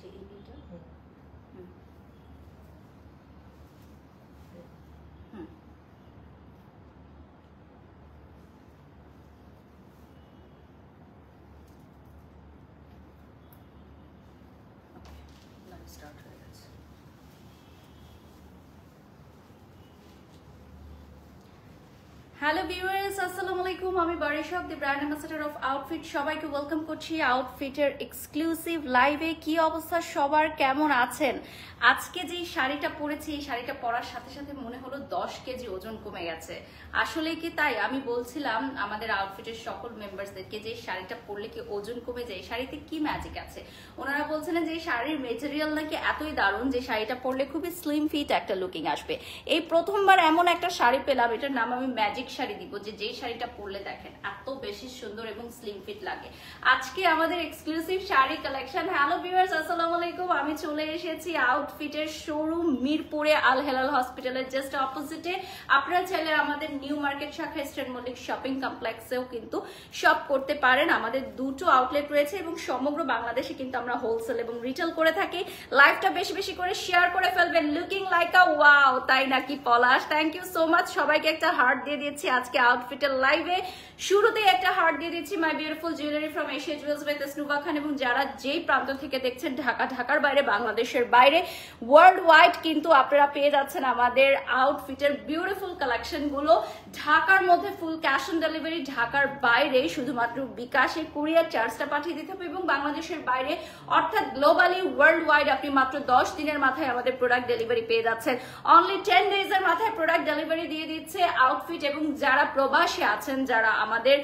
যে এই দুটো স্টার্ট হয়ে গেছে। হ্যালো ভিউয়ার্স, আসসালামু আলাইকুম। আমি বারিশা, দি ব্র্যান্ড অ্যাম্বাসেডর অফ আউটফিট। সবাইকে ওয়েলকাম করছি আউটফিটের এক্সক্লুসিভ লাইভে। কি অবস্থা সবার, কেমন আছেন? আজকে যে শাড়িটা পরেছি, এই শাড়িটা পরার সাথে সাথে মনে হলো 10 কেজি ওজন কমে গেছে। আসলে কি তাই? আমি বলছিলাম আমাদের আউটফিটের সকল মেম্বার্সদেরকে যে শাড়িটা পরলে কি ওজন কমে যায়, শাড়িতে কি ম্যাজিক আছে। ওনারা বলছিলেন যে শাড়ির মেটেরিয়াল নাকি এতই দারুণ যে শাড়িটা পরলে খুবই স্লিম ফিট একটা লুকিং আসবে। এই প্রথমবার এমন একটা শাড়ি পেলাম, এটার নাম আমি ম্যাজিক শাড়ি দিব, যে শাড়িটা পরলে দেখেন এত বেশি সুন্দর এবং স্লিম ফিট লাগে। আজকে আমাদের exclusive sari collection. Hello viewers, আসসালামু আলাইকুম। আমি চলে এসেছি আউটফিটের শোরুম মিরপুরে আল হেলাল হসপিটালের জাস্ট অপোজিটে। আপনারা চাইলে আমাদের নিউ মার্কেট শাখা ইস্টার্ন মল্লিক শপিং কমপ্লেক্সেও কিন্তু শপ করতে পারেন। আমাদের দুটো আউটলেট রয়েছে এবং সমগ্র বাংলাদেশে কিন্তু আমরা হোলসেল এবং রিটেল করে থাকি। লাইভটা বেশি বেশি করে শেয়ার করে ফেলবেন। লুকিং লাইক আ ওয়াও, তাই নাকি Palash? Thank you so much. সবাইকে একটা হার্ট দিয়ে দিচ্ছি আজকে আউটফিটের লাইভে। শুরুতেই একটা হার্ট দিয়ে দিচ্ছি my beautiful jewellery from Asia Jewels by Tasnuva Khan. এবং যারা যেই প্রান্ত থেকে দেখছেন, ঢাকা, ঢাকার বাইরে, বাংলাদেশের বাইরে, ওয়ার্ল্ড ওয়াইড কিন্তু আপনারা পেয়ে যাচ্ছেন আমাদের আউটফিটের বিউটিফুল কালেকশন গুলো। ঢাকার মধ্যে ফুল ক্যাশ অন ডেলিভারি, ঢাকার বাইরে শুধুমাত্র বিকাশে কুরিয়ার চার্জটা পাঠিয়ে দিতে হবে, এবং বাংলাদেশের বাইরে অর্থাৎ গ্লোবালি ওয়ার্ল্ড ওয়াইড আপনি মাত্র 10 দিনের মাথায় আমাদের প্রোডাক্ট ডেলিভারি পেয়ে যাচ্ছেন। অনলি 10 ডেজ এর মাথায় প্রোডাক্ট ডেলিভারি দিয়ে দিচ্ছে আউটফিট। এবং যারা প্রবাসী আছেন, যারা আমাদের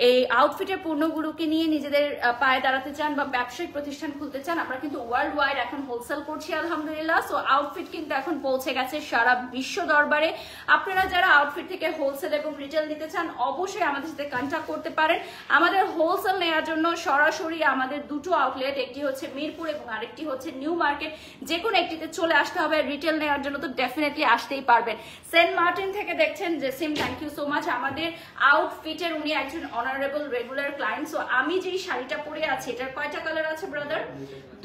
এই আউটফিটের পণ্যগুলোকে নিয়ে নিজেদের পায়ে দাঁড়াতে চান বা ব্যবসায়িক প্রতিষ্ঠান খুলতে চান, আমরা কিন্তু ওয়ার্ল্ড ওয়াইড এখন হোলসেল করছি আলহামদুলিল্লাহ। সো আউটফিট কিন্তু এখন পৌঁছে গেছে সারা বিশ্ব দরবারে। আপনারা যারা আউটফিট থেকে হোলসেল এবং রিটেল নিতে চান, অবশ্যই আমাদের সাথে কন্ট্যাক্ট করতে পারেন। আমাদের হোলসেল নেওয়ার জন্য সরাসরি আমাদের দুটো আউটলেট, একটি হচ্ছে মিরপুর এবং আরেকটি হচ্ছে নিউ মার্কেট, যে কোনো একটিতে চলে আসতে হবে। রিটেল নেওয়ার জন্য তো ডেফিনেটলি আসতেই পারবেন। সেন্ট মার্টিন থেকে দেখছেন জেসিম, থ্যাংক ইউ সো মাচ। আমাদের আউটফিটের উনি একজন অনারেবল রেগুলার ক্লায়েন্ট। সো আমি যেই শাড়িটা পরে আছি, এটার কয়টা কালার আছে ব্রাদার?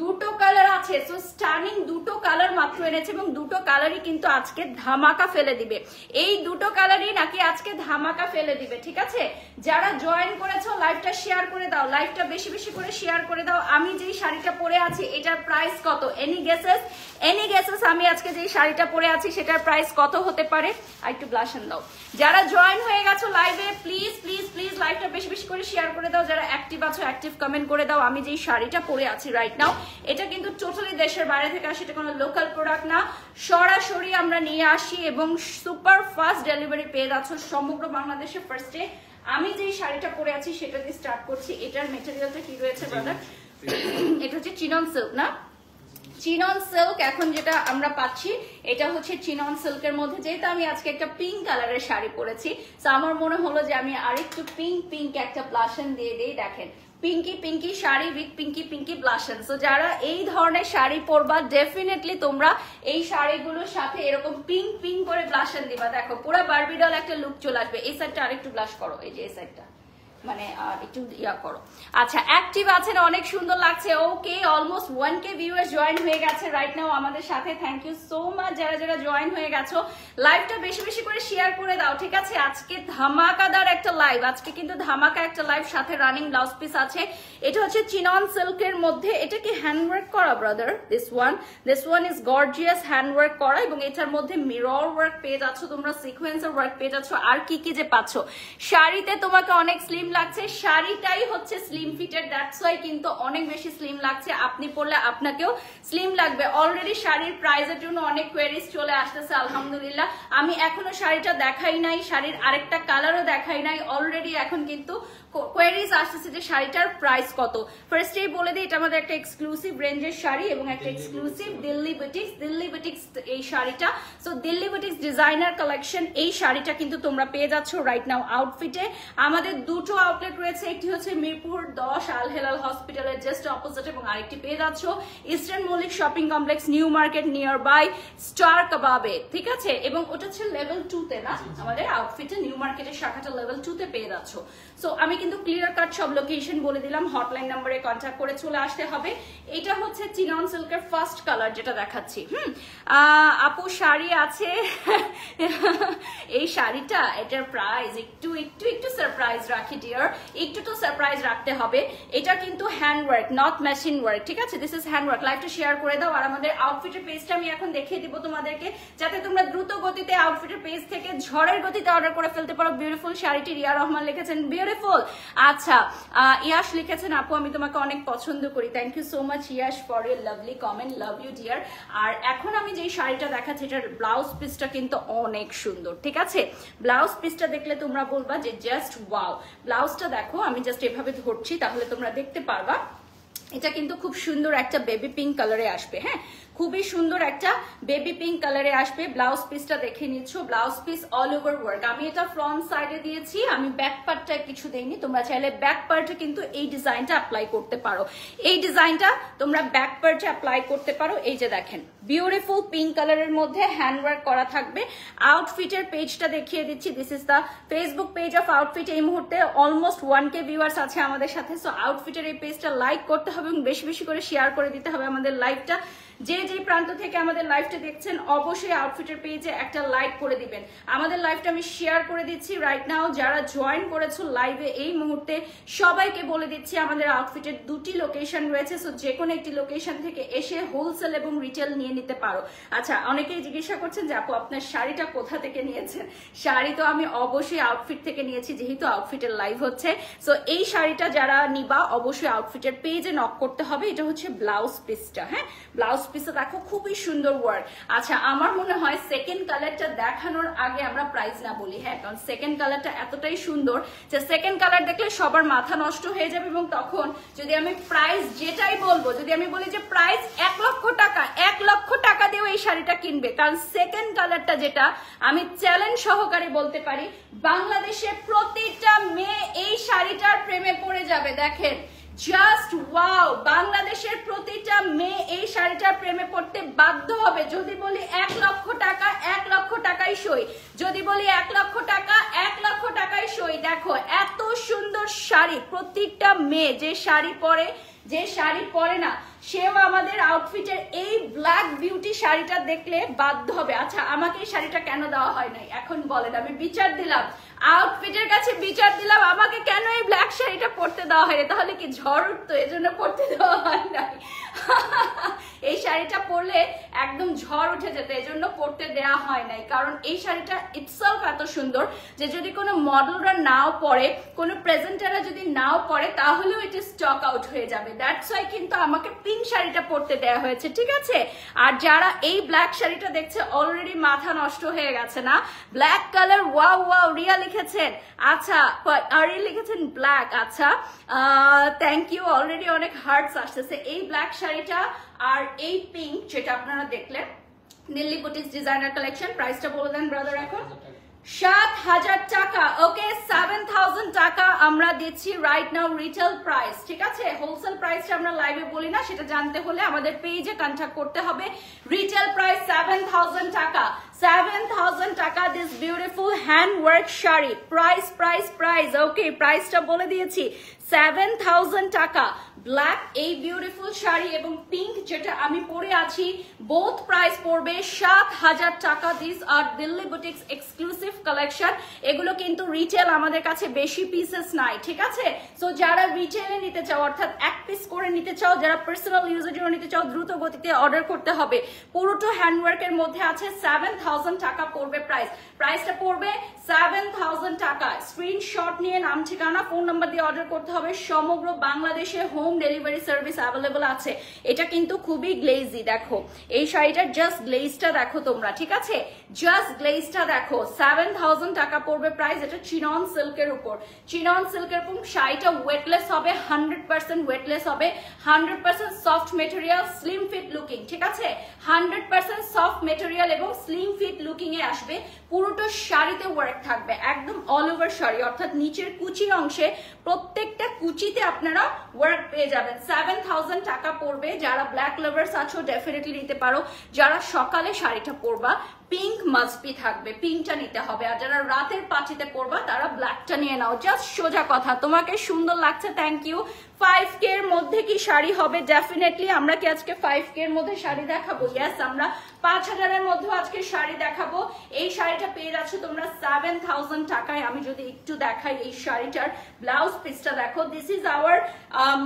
দুটো কালার আছে। সো স্টানিং দুটো কালার মাত্র এনেছে, এবং দুটো কালারই কিন্তু আজকে ধামাকা ফেলে দিবে। এই দুটো কালারই নাকি আজকে ধামাকা ফেলে দিবে, ঠিক আছে? যারা জয়েন করেছো লাইভটা শেয়ার করে দাও, লাইভটা বেশি বেশি করে শেয়ার করে দাও। আমি যেই শাড়িটা পরে আছি এটার প্রাইস কত? Any guesses? এনি গেসেস আমি আজকে যেই শাড়িটা পরে আছি সেটার প্রাইস কত হতে পারে? একটু ব্লাশন দাও। যারা জয়েন হয়ে গেছো লাইভে, প্লিজ প্লিজ প্লিজ লাইভটা বেশি বেশি করে শেয়ার করে দাও। যারা অ্যাক্টিভ আছো অ্যাক্টিভ কমেন্ট করে দাও। আমি যেই শাড়িটা পরে আছি রাইট নাও, এটা কিন্তু টোটালি দেশের বাইরে থেকে আসে, এটা কোনো লোকাল প্রোডাক্ট না, সরাসরি আমরা নিয়ে আসি এবং সুপার ফাস্ট ডেলিভারি পেয়ে যাচ্ছ সমগ্র বাংলাদেশে। ফার্স্টে আমি যেই শাড়িটা পরে আছি সেটা দিয়ে স্টার্ট করছি। এটার মেটেরিয়ালটা কি রয়েছে ব্রাদার? এটা হচ্ছে চিনন সিল্ক না? চিনন সিল্ক এখন যেটা আমরা পাচ্ছি এটা হচ্ছে চিনন সিল্কের মধ্যে। যেহেতু আমি আজকে একটা পিঙ্ক কালারের শাড়ি পরেছি, তো আমার মনে হলো যে আমি আরেকটু পিঙ্ক পিঙ্ক একটা ব্লাশন দিয়ে দিই। দেখেন, pinky pinky sari with pinky pinky blush on. So যারা এই ধরনের শাড়ি পরবা, ডেফিনেটলি তোমরা এই শাড়িগুলোর সাথে এরকম পিঙ্ক পিঙ্ক করে ব্লাশন দিবা। দেখো পুরো বারবি ডল একটা লুক চলে আসবে। এই সাইডটা আরেকটু ব্লাশ করো, এই যে এই সাইডটা মানে একটু ইয়া করো। আচ্ছা, অ্যাক্টিভ আছেন, অনেক সুন্দর লাগছে। ওকে, অলমোস্ট 1K ভিউয়ার্স জয়েন হয়ে গেছে রাইট নাও আমাদের সাথে। থ্যাংক ইউ সো মাচ যারা যারা জয়েন হয়ে গেছো। লাইভটা বেশি বেশি করে শেয়ার করে দাও, ঠিক আছে? আজকে ধামাকাদার একটা লাইভ, আজকে কিন্তু ধামাকা একটা লাইভ, সাথে রানিং ব্লাউজ পিস আছে। এটা হচ্ছে চিনন সিল্কের মধ্যে। এটা কি হ্যান্ডওয়ার্ক করা brother? This one is gorgeous handwork করা, এবং এটার মধ্যে মিরর ওয়ার্ক পেয়ে যাচ্ছ তোমরা, সিকোয়েন্সের ওয়ার্ক পেয়ে যাচ্ছ। আর কি কি যে পাচ্ছ, শাড়িতে তোমাকে অনেক স্লিম লাগছে, শাড়িটাই হচ্ছে স্লিম ফিটের, দ্যাটস ওয়াই কিন্তু অনেক বেশি স্লিম লাগছে। আপনি পরলে আপনাকেও স্লিম লাগবে। অলরেডি শাড়ির প্রাইসের জন্য অনেক কোয়েরিজ চলে আসতেছে আলহামদুলিল্লাহ। আমি এখনো শাড়িটা দেখাই নাই, শাড়ির আরেকটা কালারও দেখাই নাই। অলরেডি এখন কিন্তু কোয়েরিজ আসতেছে যে শাড়িটার প্রাইস কত। ফার্স্টেই বলে দিই, এটা আমাদের একটা এক্সক্লুসিভ রেঞ্জের শাড়ি এবং একটা এক্সক্লুসিভ দিল্লি বুটিক্স এই শাড়িটা। So Delhi boutiques designer collection, এই শাড়িটা কিন্তু তোমরা পেয়ে যাচ্ছ রাইট নাও আউটফিটে। আমাদের দুটো আউটলেট রয়েছে, একটি হচ্ছে মিরপুর 10 আল হেলাল হসপিটালের জাস্ট অপোজিট, এবং আরেকটি পেয়ে যাচ্ছ Eastern Mallick shopping complex New Market near by Star কাবাবে, ঠিক আছে? এবং ওটা হচ্ছে লেভেল 2 তে না, আমাদের আউটফিটে নিউ মার্কেটের শাখাটা লেভেল 2 তে পেয়ে যাচ্ছ। সো আমি কিন্তু ক্লিয়ার কাট সব লোকেশন বলে দিলাম, হটলাইন নাম্বারে কন্ট্যাক্ট করে চলে আসতে হবে। এটা হচ্ছে চিনন সিল্কের ফার্স্ট কালার যেটা দেখাচ্ছি। আপু শাড়ি আছে এই শাড়িটা, এটার প্রাইস একটু একটু একটু সারপ্রাইজ রাখি ডিয়ার, একটু তো সারপ্রাইজ রাখতে হবে। এটা কিন্তু হ্যান্ডওয়ার্ক, নট মেশিন ওয়ার্ক, ঠিক আছে? This is handwork. লাইভটা শেয়ার করে দাও। আর আমাদের আউটফিটের পেজটা আমি এখন দেখিয়ে দিব তোমাদেরকে, যাতে তোমরা দ্রুত গতিতে আউটফিটের পেজ থেকে ঝড়ের গতিতে অর্ডার করে ফেলতে পারো। বিউটিফুল শাড়িটি রিয়া রহমান লিখেছেন, বিউটিফুল। আচ্ছা, ইয়াশ লিখেছেন, আপু আমি তোমাকে অনেক পছন্দ করি। Thank you so much Yash for your lovely comment, love you dear. আর এখন আমি যেই শাড়িটা দেখাচ্ছি এটার ব্লাউজ পিসটা কিন্তু অনেক সুন্দর, ঠিক আছে? ব্লাউজ পিসটা দেখলে তোমরা বলবা যে জাস্ট ওয়াও। ব্লাউজটা দেখো, আমি জাস্ট এভাবে ধরছি তাহলে তোমরা দেখতে পারবা। এটা কিন্তু খুব সুন্দর একটা বেবি পিঙ্ক কালারে আসবে। হ্যাঁ, খুবই সুন্দর একটা বেবি পিঙ্ক কালারে আসবে। ব্লাউজ পিসটা দেখে নিচ্ছ, blouse piece all over work. আমি এটা ফ্রন্ট সাইডে দিয়েছি, আমি ব্যাক পার্টটা কিছু দেইনি। তোমরা চাইলে ব্যাক পার্টে কিন্তু এই ডিজাইনটা অ্যাপ্লাই করতে পারো। এই ডিজাইনটা তোমরা ব্যাক পার্টে অ্যাপ্লাই করতে পারো। এই যে দেখেন, বিউটিফুল পিঙ্ক কালারের মধ্যে হ্যান্ডওয়ার্ক করা থাকবে। আউটফিটের পেজটা দেখিয়ে দিচ্ছি। This is the Facebook page of outfit. এই মুহূর্তে অলমোস্ট 1K ভিউয়ার্স আছে আমাদের সাথে। সো আউটফিটের এই পেজটা লাইক করতে হবে এবং বেশি বেশি করে শেয়ার করে দিতে হবে আমাদের লাইভটা। যে যে প্রান্ত থেকে আমাদের লাইভটা দেখছেন অবশ্যই আউটফিটের পেজে একটা লাইক করে দিবেন। আমাদের লাইভটা আমি শেয়ার করে দিচ্ছি রাইট নাও। যারা জয়েন করেছো লাইভে এই মুহূর্তে সবাইকে বলে দিচ্ছি আমাদের আউটফিটের দুটি লোকেশন রয়েছে। সো যে কোনো একটি লোকেশন থেকে এসে হোলসেল এবং রিটেল নিয়ে নিতে পারো। আচ্ছা, অনেকেই জিজ্ঞাসা করছেন যে আপু আপনার শাড়িটা কোথা থেকে নিয়েছেন? শাড়ি তো আমি অবশ্যই আউটফিট থেকে নিয়েছি, যেহেতু আউটফিটের লাইভ হচ্ছে। সো এই শাড়িটা যারা নিবা অবশ্যই আউটফিটের পেজে নক করতে হবে। এটা হচ্ছে ব্লাউজ পিসটা। হ্যাঁ, ব্লাউজ পিসটা দেখো খুবই সুন্দর ওয়ার্ক। আচ্ছা, আমার মনে হয় সেকেন্ড কালারটা দেখানোর আগে আমরা প্রাইস না বলি। হ্যাঁ, কারণ সেকেন্ড কালারটা এতটাই সুন্দর যে সেকেন্ড কালার দেখলে সবার মাথা নষ্ট হয়ে যাবে। এবং তখন যদি আমি প্রাইস যেটাই বলবো, যদি আমি বলি যে প্রাইস 1 লক্ষ টাকা, 1 লক্ষ টাকা দিয়েও এই শাড়িটা কিনবে। কারণ সেকেন্ড কালারটা যেটা আমি চ্যালেঞ্জ সহকারে বলতে পারি, বাংলাদেশে প্রতিটা মেয়ে এই শাড়িটার প্রেমে পড়ে যাবে। দেখেন, জাস্ট ওয়াও। বাংলাদেশের প্রতিটা মেয়ে এই শাড়িটার প্রেমে পড়তে বাধ্য হবে। যদি বলি 1 লক্ষ টাকা, 1 লক্ষ টাকাই সই। যদি বলি 1 লক্ষ টাকা, 1 লক্ষ টাকাই সই। দেখো এত সুন্দর শাড়ি, প্রত্যেকটা মেয়ে যে শাড়ি পরে, যে শাড়ি পরে না সেও আমাদের আউটফিটের এই ব্ল্যাক বিউটি শাড়িটা দেখলে বাধ্য হবে। আচ্ছা, আমাকে এই শাড়িটা কেন দেওয়া হয় নাই এখন বলেন? আমি বিচার দিলাম, আউটফিটের কাছে বিচার দিলাম, আমাকে কেন এই ব্ল্যাক শাড়িটা পরতে দেওয়া হয়? তাহলে কি ঝড় উঠতো, এজন্য পরতে দেওয়া হয় নাই? এই শাড়িটা পরলে একদম ঝড় উঠে যেত, এজন্য পরতে দেওয়া হয় নাই। কারণ এই শাড়িটা ইটসেলফ এত সুন্দর যে যদি কোনো মডেলরা নাও পরে, কোনো প্রেজেন্টাররা যদি নাও পরে, তাহলেও এটি স্টক আউট হয়ে যাবে। দ্যাটস ওয়াই কিন্তু আমাকে পিঙ্ক শাড়িটা পরতে দেওয়া হয়েছে, ঠিক আছে? আর যারা এই ব্ল্যাক শাড়িটা দেখছে অলরেডি মাথা নষ্ট হয়ে গেছে না? Black colour, wow wow. Riya লিখেছেন, আচ্ছা আরি লিখেছেন ব্ল্যাক। আচ্ছা, থ্যাংক ইউ। অলরেডি অনেক হার্টস আসতেছে। এই ব্ল্যাক শাড়িটা আর এই পিঙ্ক যেটা আপনারা দেখলেন, দিল্লি বুটিক্স ডিজাইনার কালেকশন। প্রাইসটা বলে দেন ব্রাদার এখন। 7,000 টাকা। ওকে, 7,000 টাকা আমরা দিচ্ছি রাইট নাও রিটেল প্রাইস, ঠিক আছে? হোলসেল প্রাইসটা আমরা লাইভে বলি না, সেটা জানতে হলে আমাদের পেজে কন্ট্যাক্ট করতে হবে। রিটেল প্রাইস 7,000 টাকা। 7,000 টাকা this beautiful hand work sari. Price price price okay, প্রাইসটা বলে দিয়েছি 7,000 টাকা। ব্ল্যাক এই বিউটিফুল শাড়ি এবং পিঙ্ক যেটা আমি পরে আছি, বোথ প্রাইস পড়বে 7,000 টাকা। This are Delhi boutiques exclusive collection. এগুলো কিন্তু রিটেল আমাদের কাছে বেশি পিসেস নাই, ঠিক আছে? সো যারা রিটেলে নিতে চাও, অর্থাৎ এক পিস করে নিতে চাও, যারা পার্সোনাল ইউজের জন্য নিতে চাও, দ্রুত গতিতে অর্ডার করতে হবে। পুরোটা হ্যান্ডওয়ার্কের মধ্যে আছে। 7,000 টাকা পড়বে প্রাইস। প্রাইসটা পড়বে 7,000 টাকা। স্ক্রিনশট নিয়ে নাম, ঠিকানা, ফোন নাম্বার দিয়ে অর্ডার করতে হবে। সমগ্র বাংলাদেশে হোম ডেলিভারি সার্ভিস অ্যাভেলেবল আছে। এটা কিন্তু খুবই গ্লেজি। দেখো এই শাড়িটার জাস্ট গ্লেজটা দেখো তোমরা, ঠিক আছে? জাস্ট গ্লেজটা দেখো। 7,000 টাকা পড়বে প্রাইস। এটা চিনন সিল্কের উপর, চিনন সিল্কের উপর। শাড়িটা ওয়েটলেস হবে, 100% ওয়েটলেস হবে, 100% soft material, slim fit looking, ঠিক আছে? 100% সফট মেটেরিয়াল এবং স্লিম ফিট লুকিং এ আসবে। পুরোটা শাড়িতে ওয়ার্ক থাকবে, একদম অল ওভার শাড়ি, অর্থাৎ নিচের কুচির অংশে প্রত্যেকটা কুচিতে আপনারা ওয়ার্ক পেয়ে যাবেন। 7,000 টাকা পড়বে। যারা ব্ল্যাক লাভার্স আছো ডেফিনেটলি নিতে পারো। যারা সকালে শাড়িটা পরবা, পিঙ্ক মাস্ট বি থাকবে, পিঙ্কটা নিতে হবে। আর যারা রাতের পার্টিতে পরবা তারা ব্ল্যাকটা নিয়ে নাও, জাস্ট সোজা কথা। তোমাকে সুন্দর লাগছে, থ্যাংক ইউ। 5K এর মধ্যে কি শাড়ি হবে? ডেফিনেটলি। আমরা কি আজকে 5K এর মধ্যে শাড়ি দেখাবো? ইয়েস, আমরা 5000 এর মধ্যে আজকে শাড়ি দেখাবো। এই শাড়িটা পেয়ে যাচ্ছ তোমরা 7000 টাকায়। আমি যদি একটু দেখাই এই শাড়িটার ব্লাউজ পিসটা দেখো, this is our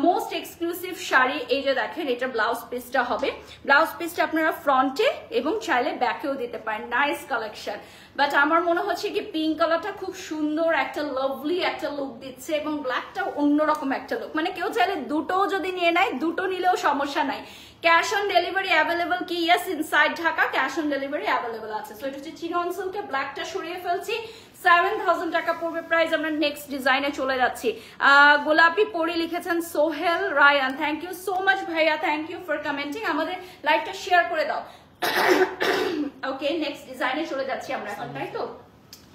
most exclusive sari. এই যে দেখেন, এটা ব্লাউজ পিসটা হবে। ব্লাউজ পিসটা আপনারা ফ্রন্টে এবং চাইলে ব্যাকেও দিতে পারেন। Nice collection. বাট আমার মনে হচ্ছে কি পিঙ্ক কালারটা খুব সুন্দর একটা লাভলি একটা লুক দিচ্ছে, এবং ব্ল্যাকটা অন্যরকম একটা লুক। মানে কেউ চাইলে দুটোও যদি নিয়ে নেয়, দুটো নিলেও সমস্যা নাই। ক্যাশ অন ডেলিভারি অ্যাভেলেবল কি? Yes, inside Dhaka cash on delivery available আছে। সো এটা হচ্ছে চিনন সিল্কে, ব্ল্যাকটা সরিয়ে ফেলছি। 7000 টাকা পড়বে প্রাইস। আমরা নেক্সট ডিজাইনে চলে যাচ্ছি। গোলাপি পরি লিখেছেন Sohel Rayan, thank you so much ভাইয়া, থ্যাংক ইউ ফর কমেন্টিং। আমাদের লাইভটা শেয়ার করে দাও। ওকে, নেক্সট ডিজাইনে চলে যাচ্ছি আমরা এখন, তাই তো?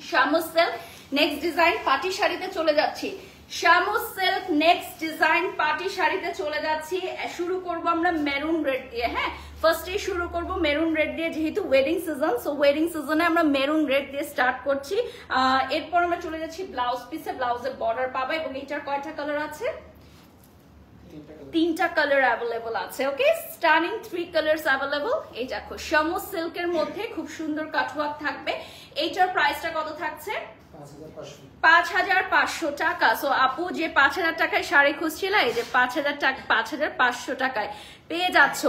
শামুস সিল্ক নেক্সট ডিজাইন, পার্টি শাড়িতে চলে যাচ্ছি। শামুস সিল্ক নেক্সট ডিজাইন, পার্টি শাড়িতে চলে যাচ্ছি। শুরু করব আমরা মেরুন রেড দিয়ে। হ্যাঁ, ফার্স্টে শুরু করব মেরুন রেড দিয়ে, যেহেতু ওয়েডিং সিজন। সো ওয়েডিং সিজনে আমরা মেরুন রেড দিয়ে স্টার্ট করছি। এরপর আমরা চলে যাচ্ছি ব্লাউজ পিসে। ব্লাউজের বর্ডার পাবে, এবং এটার কয়টা কালার আছে? 3টা কালার অ্যাভেলেবল আছে। ওকে, স্টানিং 3 কালার্স অ্যাভেলেবল। এই দেখো, শামুস সিল্কের মধ্যে খুব সুন্দর কাটওয়ার্ক থাকবে। এইটার প্রাইসটা কত থাকছে? 5500 টাকা। সো আপু যে 5000 টাকায় শাড়ি খুঁজছিল, এই যে 5500 টাকায় পেয়ে যাচ্ছ।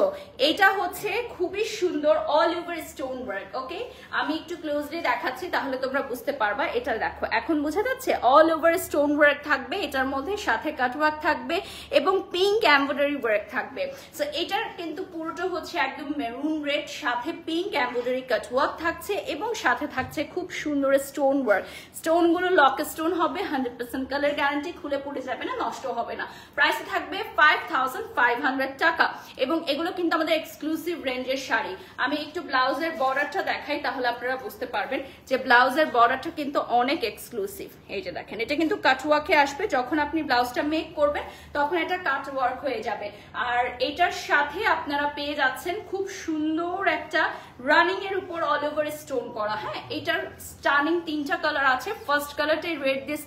এটা হচ্ছে খুবই সুন্দর অল ওভার স্টোন ওয়ার্ক। ওকে, আমি একটু ক্লোজলি দেখাচ্ছি তাহলে তোমরা বুঝতে পারবা। এটা দেখো, এখন বোঝা যাচ্ছে অল ওভার স্টোন ওয়ার্ক থাকবে এটার মধ্যে, সাথে কাটওয়ার্ক থাকবে এবং পিঙ্ক এমব্রয়ডারি ওয়ার্ক থাকবে। সো এটার কিন্তু পুরোটা হচ্ছে একদম মেরুন রেড, সাথে পিঙ্ক এমব্রয়ডারি কাটওয়ার্ক থাকছে, এবং সাথে থাকছে খুব সুন্দর স্টোন ওয়ার্ক। স্টোন গুলো লক স্টোন হবে, 100% কালার গ্যারান্টি, খুলে পড়ে যাবে না, নষ্ট হবে না। প্রাইস থাকবে 5500 টাকা, এবং এগুলো কিন্তু আমাদের এক্সক্লুসিভ রেঞ্জের শাড়ি। আমি একটু ব্লাউজের বর্ডারটা দেখাই তাহলে আপনারা বুঝতে পারবেন যে ব্লাউজের বর্ডারটা কিন্তু অনেক এক্সক্লুসিভ। এই যে দেখেন, এটা কিন্তু কাটওয়ার্কে আসবে। যখন আপনি ব্লাউজটা মেক করবেন তখন এটা কাটওয়ার্ক হয়ে যাবে। আর এটার সাথে আপনারা পেয়ে যাচ্ছেন খুব সুন্দর একটা রানিং এর উপর অল ওভার স্টোন করা। হ্যাঁ, এটার স্টানিং 3টা কালার আছে। ফার্স্ট কালারটা রেড দিয়ে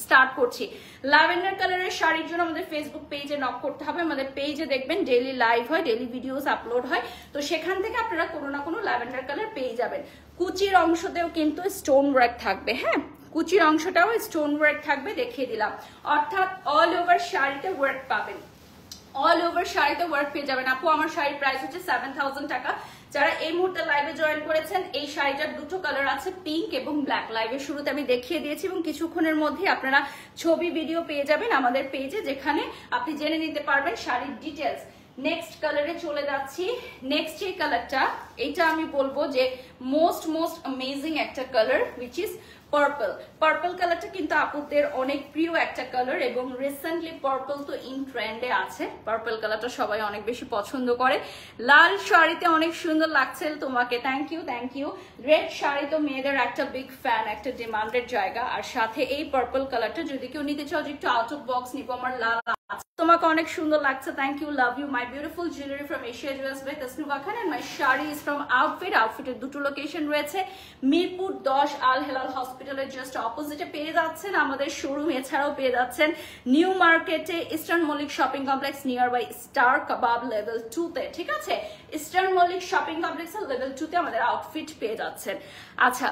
স্টার্ট করছি। ল্যাভেন্ডার কালারের শাড়ির জন্য আমাদের ফেসবুক পেজে নক করতে হবে। আমাদের পেজে দেখবেন ডেইলি লাইভ হয়, ডেইলি ভিডিওস আপলোড হয়। তো সেখান থেকে আপনারা কোনো না কোনো ল্যাভেন্ডার কালার পেয়ে যাবেন। কুচির অংশতেও কিন্তু স্টোন ওয়ার্ক থাকবে। হ্যাঁ, কুচির অংশটাও স্টোন ওয়ার্ক থাকবে, দেখিয়ে দিলাম। অর্থাৎ অল ওভার শাড়িতে ওয়ার্ক পাবেন, অল ওভার শাড়িতে ওয়ার্ক পেয়ে যাবেন। আপু আমার শাড়ির প্রাইস হচ্ছে 7000 টাকা। যারা এই মুহূর্তে লাইভে জয়েন করেছেন, এই শাড়িটার দুটো কালার আছে, পিঙ্ক এবং ব্ল্যাক। লাইভের শুরুতে আমি দেখিয়ে দিয়েছি, এবং কিছুক্ষণের মধ্যে আপনারা ছবি ভিডিও পেয়ে যাবেন আমাদের পেজে, যেখানে আপনি জেনে নিতে পারবেন শাড়ির ডিটেলস। নেক্সট কালারে চলে যাচ্ছি। নেক্সট এই কালারটা, এইটা আমি বলবো যে মোস্ট অ্যামেজিং একটা colour, which is purple. Purple কালারটা কিন্তু আপুদের অনেক প্রিয় একটা কালার, এবং রিসেন্টলি পার্পল তো ইন ট্রেন্ডে আছে। পার্পল কালারটা সবাই অনেক বেশি পছন্দ করে। লাল শাড়িতে অনেক সুন্দর লাগছে তোমাকে, থ্যাংক ইউ। রেড শাড়ি তো মেয়েদের একটা বিগ ফ্যান, একটা ডিমান্ডের জায়গা। আর সাথে এই পার্পল কালারটা যদি কেউ নিতে চাও যে একটু আউট অফ বক্স নিবো, আমার লাল তোমাকে অনেক সুন্দর লাগছে, thank you, love you. My beautiful jewellery from Asia Jewellers by Tasnuva Khan, and my sari is from Outfit. আউটফিটের দুটো লোকেশন রয়েছে, মিরপুর 10 আল হেলাল হসপিটালের জাস্ট অপোজিটে পেয়ে যাচ্ছেন আমাদের শোরুম। এছাড়াও পেয়ে যাচ্ছেন নিউ মার্কেটে Eastern Mallick shopping complex near by Star Kabab level 2-তে। ঠিক আছে, ইস্টার্ন মল্লিক শপিং কমপ্লেক্সের লেভেল 2-তে আমাদের আউটফিট পেয়ে যাচ্ছেন। আচ্ছা,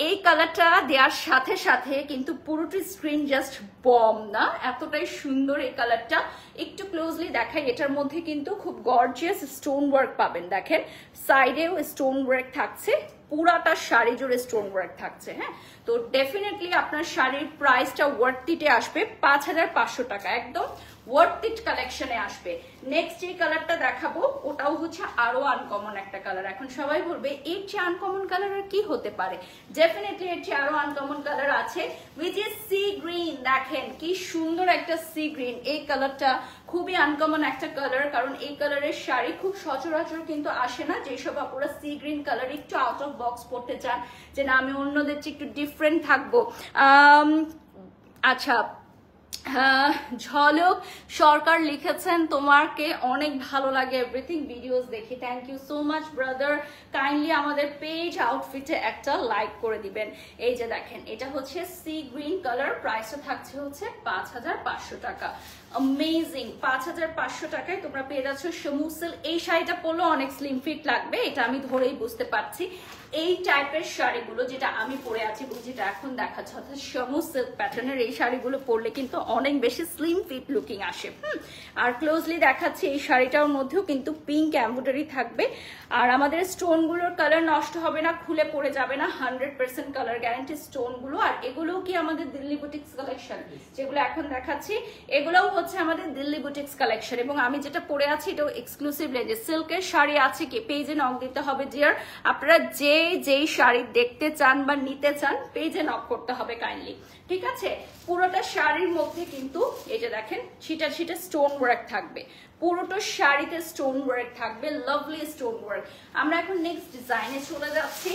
এই কালারটা দেওয়ার সাথে সাথে কিন্তু পুরোটি স্ক্রিন জাস্ট বম না, এতটাই সুন্দর এই কালারটা। একটু ক্লোজলি দেখাই, এটার মধ্যে কিন্তু খুব গর্জিয়াস স্টোন ওয়ার্ক পাবেন। দেখেন, সাইডেও স্টোন ওয়ার্ক থাকছে, পুরাটা শাড়ি জুড়ে স্টোন ওয়ার্ক থাকছে। হ্যাঁ, তো ডেফিনেটলি আপনার শাড়ির প্রাইসটা ওয়ার্থিটে আসবে, 5500 টাকা, একদম ওয়ার্থিট কালেকশনে আসবে। নেক্সট এই কালারটা দেখাবো, ওটাও হচ্ছে আরো আনকমন একটা কালার। এখন সবাই বলবে এর চেয়ে আনকমন কালার আর কি হতে পারে? ডেফিনেটলি এর চেয়ে আরো আনকমন কালার আছে, উইচ ইজ সি গ্রিন। দেখেন কি সুন্দর একটা সি গ্রিন। এই কালারটা খুবই আনকমন একটা কালার, কারণ এই কালারের শাড়ি খুব সচরাচর কিন্তু আসে না। যেসব আপুরা সি গ্রিন কালার একটু আউট অফ বক্স পড়তে চান, যে না আমি অন্যদের চেয়ে একটু ডিফারেন্ট থাকবো। আচ্ছা, ঝলক সরকার লিখেছেন তোমাকে অনেক ভালো লাগে এভরিথিং ভিডিওস দেখি, thank you so much brother. Kindly আমাদের পেজ আউটফিটে একটা লাইক করে দিবেন। এই যে দেখেন এটা হচ্ছে সি গ্রিন কালার, প্রাইসটা থাকছে হচ্ছে 5500 টাকা। অ্যামেজিং, 5500 টাকায় তোমরা পেয়ে যাচ্ছ সমুসেল। এই শাড়িটা পরলে অনেক স্লিম ফিট লাগবে, এটা আমি ধরেই বুঝতে পারছি। এই টাইপের শাড়িগুলো যেটা আমি পরে আছি এবং যেটা এখন দেখাচ্ছে অর্থাৎ সমু সিল্ক প্যাটার্নের এই শাড়িগুলো পরলে কিন্তু অনেক বেশি স্লিম ফিট লুকিং আসে। আর ক্লোজলি দেখাচ্ছি এই শাড়িটার মধ্যেও কিন্তু পিঙ্ক এমব্রয়ডারি থাকবে। আর আমাদের স্টোনগুলোর কালার নষ্ট হবে না, খুলে পড়ে যাবে না, 100% কালার গ্যারান্টি স্টোনগুলো। আর এগুলোও কি আমাদের দিল্লি বুটিক্স কালেকশন, যেগুলো এখন দেখাচ্ছি এগুলোও হচ্ছে আমাদের দিল্লি বুটিক্স কালেকশন। এবং আমি যেটা পরে আছি এটাও এক্সক্লুসিভ রেঞ্জে। সিল্কের শাড়ি আছে কি পেজে নক দিতে হবে ডিয়ার। আপনারা যেই শাড়ি দেখতে চান বা নিতে চান পেজে নক করতে হবে কাইন্ডলি, ঠিক আছে। পুরোটা শাড়ির মধ্যে কিন্তু এই যে দেখেন ছিটা ছিটা স্টোন ওয়ার্ক থাকবে, পুরোটা শাড়িতে স্টোন ওয়ার্ক থাকবে, লাভলি স্টোন ওয়ার্ক। আমরা এখন নেক্সট ডিজাইনে চলে যাচ্ছি।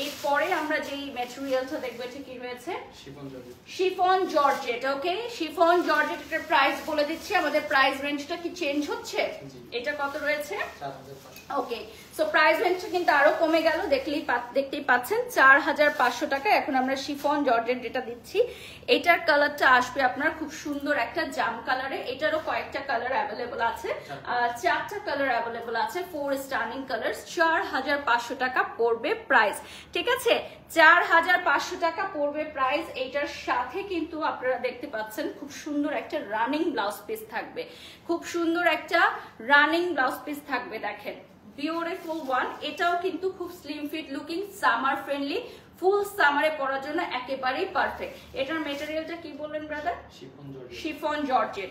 এরপরে আমরা যেই ম্যাটেরিয়ালটা দেখবো এটা কি রয়েছে, শিফন জর্জেট। ওকে, শিফন জর্জেট এর প্রাইস বলে দিচ্ছি। আমাদের প্রাইস রেঞ্জটা কি চেঞ্জ হচ্ছে? এটা কত রয়েছে? ওকে, সো প্রাইস রেঞ্জটা কিন্তু আরো কমে গেল, দেখতেই পাচ্ছেন 4500 টাকা। এখন আমরা শিফন জর্জেট যেটা দিচ্ছি এটার কালারটা আসবে আপনার খুব সুন্দর একটা জাম কালারে। এটারও কয়েকটা কালার অ্যাভেলেবল আছে, 4টা কালার অ্যাভেলেবল আছে, 4 স্টার্নিং কালার। 4500 টাকা পড়বে প্রাইস, ঠিক আছে। 4500 টাকা পড়বে প্রাইস। এইটার সাথে কিন্তু আপনারা দেখতে পাচ্ছেন খুব সুন্দর একটা রানিং ব্লাউজ পিস থাকবে, খুব সুন্দর একটা রানিং ব্লাউজ পিস থাকবে। দেখেন বিউটিফুল ওয়ান। এটাও কিন্তু খুব slim fit looking, summer friendly, full সামারে পরার জন্য একেবারেই পারফেক্ট। এটার মেটেরিয়ালটা কি বললেন brother? Chiffon georgette.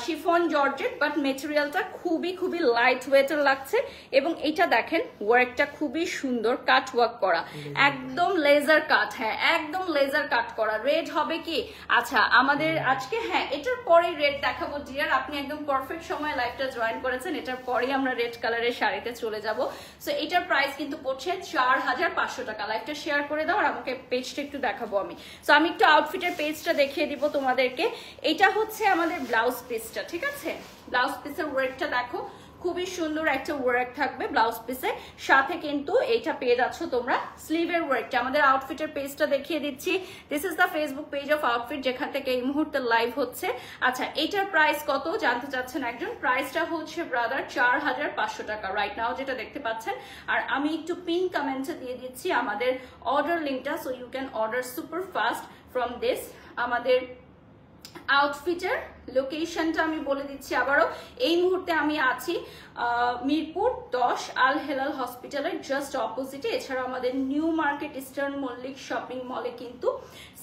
Chiffon georgette, but মেটেরিয়ালটা খুবই লাইট ওয়েটের লাগছে। এবং এটা দেখেন ওয়ার্কটা খুবই সুন্দর, কাট ওয়ার্ক করা, একদম লেজার কাট। হ্যাঁ, একদম লেজার কাট করা। রেড হবে কি? আচ্ছা আমাদের আজকে হ্যাঁ এটার পরে রেড দেখাবো ডিয়ার। আপনি একদম পারফেক্ট সময় লাইভটা জয়েন করেছেন। এটার পরে আমরা রেড কালারের শাড়িতে চলে যাব। সো এটার প্রাইস কিন্তু পড়ছে 4500 টাকা। লাইভটা শেয়ার করে দাও আর আমাকে পেজটা একটু দেখাবো আমি। সো আমি একটু আউটফিটের পেজটা দেখিয়ে দিব তোমাদেরকে। এটা হচ্ছে আমাদের ব্লাউজ পিসটা, ঠিক আছে। ব্লাউজ পিসের ওয়ার্কটা দেখো, খুবই সুন্দর একটা ওয়ার্ক থাকবে ব্লাউজ পিসে। সাথে কিন্তু এটা পেয়ে যাচ্ছ তোমরা স্লিভের ওয়ার্কটা। আমাদের আউটফিটের পেজটা দেখিয়ে দিচ্ছি। This is the Facebook page of outfit, যেখান থেকে এই মুহূর্তে লাইভ হচ্ছে। আচ্ছা এটার প্রাইস কত জানতে চাচ্ছেন একজন। প্রাইসটা হচ্ছে ব্রাদার 4500 টাকা রাইট নাও যেটা দেখতে পাচ্ছেন। আর আমি একটু পিন কমেন্টে দিয়ে দিচ্ছি আমাদের অর্ডার লিঙ্কটা, so you can order super fast from this. আমাদের আউটফিটের লোকেশনটা আমি বলে দিচ্ছি আবারও। এই মুহূর্তে আমি আছি মিরপুর 10 আল হেলাল হসপিটালের জাস্ট অপোজিটে। এছাড়াও আমাদের New Market Eastern Mallick shopping মলে কিন্তু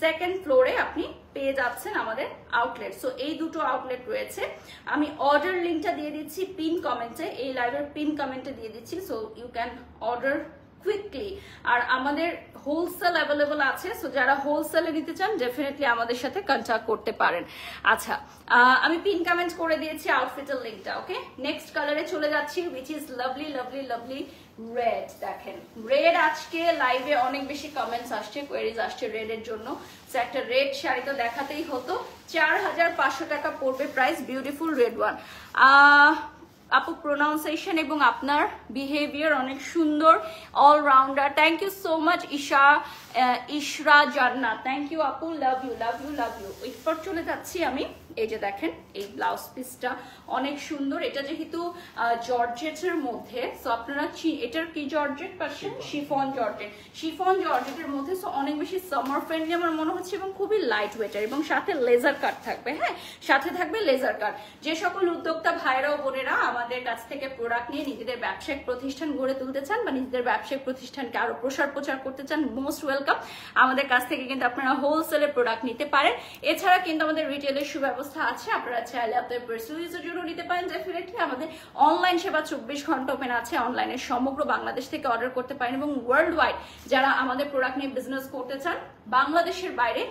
2nd ফ্লোরে আপনি পেয়ে যাচ্ছেন আমাদের আউটলেট। সো এই দুটো আউটলেট রয়েছে। আমি অর্ডার লিঙ্কটা দিয়ে দিচ্ছি পিন কমেন্টে, এই লাইভের পিন কমেন্টে দিয়ে দিচ্ছি, so you can order quickly. আর আমাদের হোলসেল অ্যাভেলেবল আছে, সো যারা হোলসেলে নিতে চান ডেফিনেটলি আমাদের সাথে কন্ট্যাক্ট করতে পারেন। আচ্ছা আমি পিন কমেন্ট করে দিয়েছি আউটফিটের লিঙ্কটা। ওকে, নেক্সট কালারে চলে যাচ্ছি, which is lovely lovely lovely red. দেখেন রেড, আজকে লাইভে অনেক বেশি কমেন্টস আসছে, কোয়েরিজ আসছে রেডের জন্য। সো একটা রেড শাড়ি তো দেখাতেই হতো। 4500 টাকা পড়বে প্রাইস, বিউটিফুল রেড ওয়ান। আপু প্রোনাউন্সিয়েশন এবং আপনার বিহেভিয়ার অনেক সুন্দর, allrounder. Thank you so much Ishra Jannat, thank you আপু, love you love you love you. এরপর চলে যাচ্ছি আমি। এই যে দেখেন এই ব্লাউজ পিসটা অনেক সুন্দর। এটা যেহেতু জর্জেটের মধ্যে, সো আপনারা এটার কি জর্জেট পাচ্ছেন? Chiffon georgette. শিফন জর্জেটের মধ্যে, সো অনেক বেশি সামার ফ্রেন্ডলি আমার মনে হচ্ছে এবং খুবই লাইট ওয়েটার। এবং সাথে লেজার কাট থাকবে। হ্যাঁ, সাথে থাকবে লেজার কাট। যে সকল উদ্যোক্তা ভাইরা ও বোনেরা আমাদের কাছ থেকে প্রোডাক্ট নিয়ে নিজেদের ব্যবসায়িক প্রতিষ্ঠান গড়ে তুলতে চান বা নিজেদের ব্যবসায়িক প্রতিষ্ঠানকে আরো প্রচার করতে চান, মোস্ট ওয়েলকাম। আমাদের কাছ থেকে কিন্তু আপনারা হোলসেলে প্রোডাক্ট নিতে পারেন। এছাড়া কিন্তু আমাদের রিটেলের সুব্যবস্থা আছে, আপনারা চাইলে আপনাদের পার্সোনাল ইউজের জন্য নিতে পারেন। ডেফিনেটলি আমাদের অনলাইন সেবা 24 ঘন্টা ওপেন আছে। অনলাইনে সমগ্র বাংলাদেশ থেকে অর্ডার করতে পারেন এবং ওয়ার্ল্ড ওয়াইড যারা আমাদের প্রোডাক্ট নিয়ে বিজনেস করতে চান বাংলাদেশের বাইরে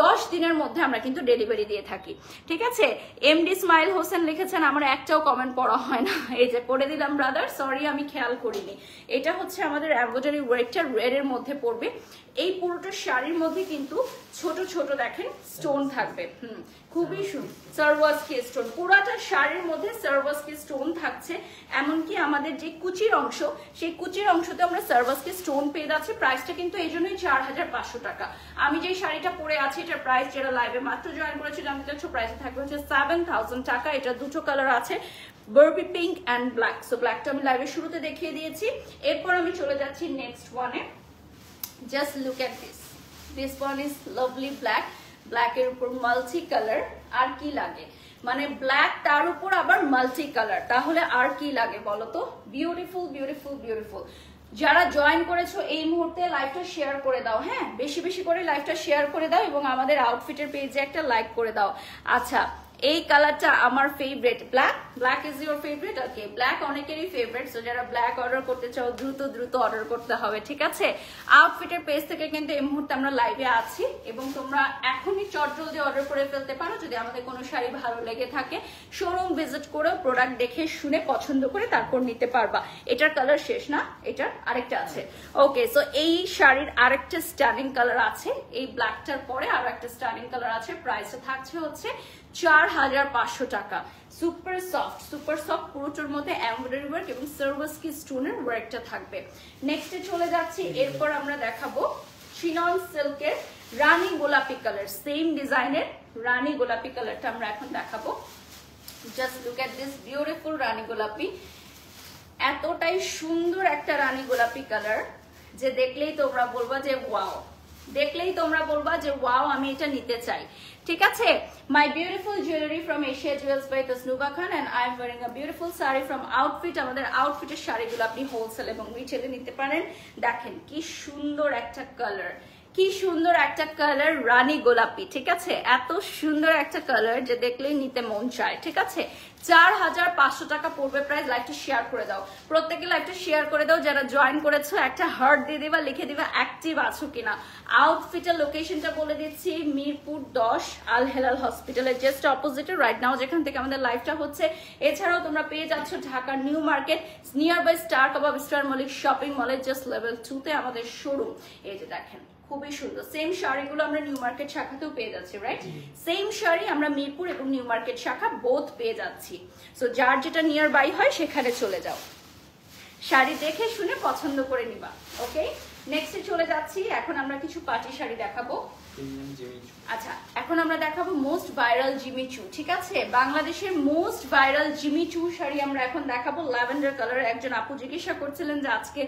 10 দিনের মধ্যে আমরা কিন্তু ডেলিভারি দিয়ে থাকি। ঠিক আছে, এমডি স্মাইল হোসেন লিখেছেন আমার একটাও কমেন্ট পড়া হয় না, এই যে পড়ে দিলাম ব্রাদার, সরি আমি খেয়াল করিনি। এটা হচ্ছে আমাদের এমব্রয়ডারি ওয়ার্কটা রেড এর মধ্যে পড়বে। এই পুরোটা শাড়ির মধ্যে কিন্তু ছোট ছোট দেখেন স্টোন থাকবে, খুবই সুন্দর সার্ভাসকি স্টোন, পুরাটা শাড়ির মধ্যে সার্ভাসকি স্টোন থাকছে। এমনকি আমাদের যে কুচির অংশ, সেই কুচির অংশতে আমরা সার্ভাসকি স্টোন পেয়ে যাচ্ছি। প্রাইসটা কিন্তু এই জন্যই 4500 টাকা। আমি যে শাড়িটা পরে আছি এটার প্রাইস, যেটা লাইভে মাত্র জয়েন করেছে জানতে চাচ্ছ, প্রাইসে থাকবে হচ্ছে 7000 টাকা। এটা দুটো কালার আছে, Barbie pink and black. So ব্ল্যাকটা আমি লাইভের শুরুতে দেখিয়ে দিয়েছি। এরপর আমি চলে যাচ্ছি নেক্সট ওয়ানে। Just look at this one is lovely black, ব্ল্যাকের উপর মাল্টি কালার। আর কি লাগে, মানে ব্ল্যাক তার উপর আবার মাল্টি কালার, তাহলে আর কি লাগে বলো তো? Beautiful beautiful beautiful. যারা জয়েন করেছো এই মুহূর্তে লাইভটা শেয়ার করে দাও, হ্যাঁ বেশি বেশি করে লাইভটা শেয়ার করে দাও এবং আমাদের আউটফিটের পেজে একটা লাইক করে দাও। আচ্ছা, এই কালারটা আমার favourite, black. Black is your favourite? Okay, black অনেকেরই ফেভারিট। সো যারা ব্ল্যাক অর্ডার করতে চাও দ্রুত দ্রুত অর্ডার করতে হবে, ঠিক আছে? আউটফিটের পেজ থেকে কিন্তু এই মুহূর্তে আমরা লাইভে আছি এবং তোমরা এখনই চটজলদি অর্ডার করে ফেলতে পারো। যদি আমাদের কোনো শাড়ি ভালো লেগে থাকে শোরুম ভিজিট করেও প্রোডাক্ট দেখে শুনে পছন্দ করে তারপর নিতে পারবা। এটার কালার শেষ না, এটার আরেকটা আছে। ওকে, সো এই শাড়ির আরেকটা স্টানিং কালার আছে, এই ব্ল্যাকটার পরে আর একটা স্টানিং কালার আছে। প্রাইসটা থাকছে হচ্ছে 4500 টাকা। সুপার সফট পুরোটার মধ্যে এমব্রয়ডারি ওয়ার্ক এবং সার্ভাসকি স্টোনের ওয়ার্কটা থাকবে। নেক্সটে চলে যাচ্ছি, এরপর আমরা দেখাবো চিনন সিল্কের রানী গোলাপি কালার, সেম ডিজাইনের রানী গোলাপি কালারটা আমরা এখন দেখাবো। Just look at this beautiful rani golapi. এতটাই সুন্দর একটা রানী গোলাপি কালার যে দেখলেই তোমরা বলবা যে ওয়াও, দেখলেই তোমরা বলবা যে ওয়াও আমি এটা নিতে চাই। ঠিক আছে, my beautiful jewellery from Asia Jewels by Tasnuba Khan and I am wearing a beautiful sari from outfit. আমাদের আউটফিটের শাড়িগুলো আপনি হোলসেল এবং রিটেলে নিতে পারেন। দেখেন কি সুন্দর একটা কালার, কি সুন্দর একটা কালার রানী গোলাপি। ঠিক আছে, এত সুন্দর একটা কালার যে দেখলেই নিতে মন চায়। ঠিক আছে, 4500 টাকা পড়বে প্রাইস। লাইভটা শেয়ার করে দাও, প্রত্যেকে লাইভটা শেয়ার করে দাও। যারা জয়েন করেছো একটা হার্ট দিয়ে দিবা, লিখে দিবা অ্যাক্টিভ আছো কিনা। আউটফিটের লোকেশনটা বলে দিচ্ছি, মিরপুর 10 আল হেলাল হসপিটালের জাস্ট অপোজিটে রাইট নাও যেখান থেকে আমাদের লাইভটা হচ্ছে। এছাড়াও তোমরা পেয়ে যাচ্ছ ঢাকার New Market near by Star Kabab Star Mallik shopping মলের জাস্ট লেভেল 2-তে আমাদের শোরুম। এই যে দেখেন খুবই সুন্দর সেম শাড়িগুলো আমরা নিউ মার্কেট শাখাতেও পেয়ে যাচ্ছি, রাইট? সেম শাড়ি আমরা মিরপুর এবং নিউ মার্কেট শাখা বোথ পেয়ে যাচ্ছি। সো যার যেটা নিয়ার বাই হয় সেখানে চলে যাও, শাড়ি দেখে শুনে পছন্দ করে নিবা। ওকে, নেক্সটে চলে যাচ্ছি। এখন আমরা কিছু পার্টি শাড়ি দেখাবো। আচ্ছা, এখন আমরা দেখাবো মোস্ট ভাইরাল জিমিচু। ঠিক আছে, বাংলাদেশের মোস্ট ভাইরাল জিমিচু শাড়ি আমরা এখন দেখাবো। Lavender colour. একজন আপু জিজ্ঞাসা করছিলেন যে আজকে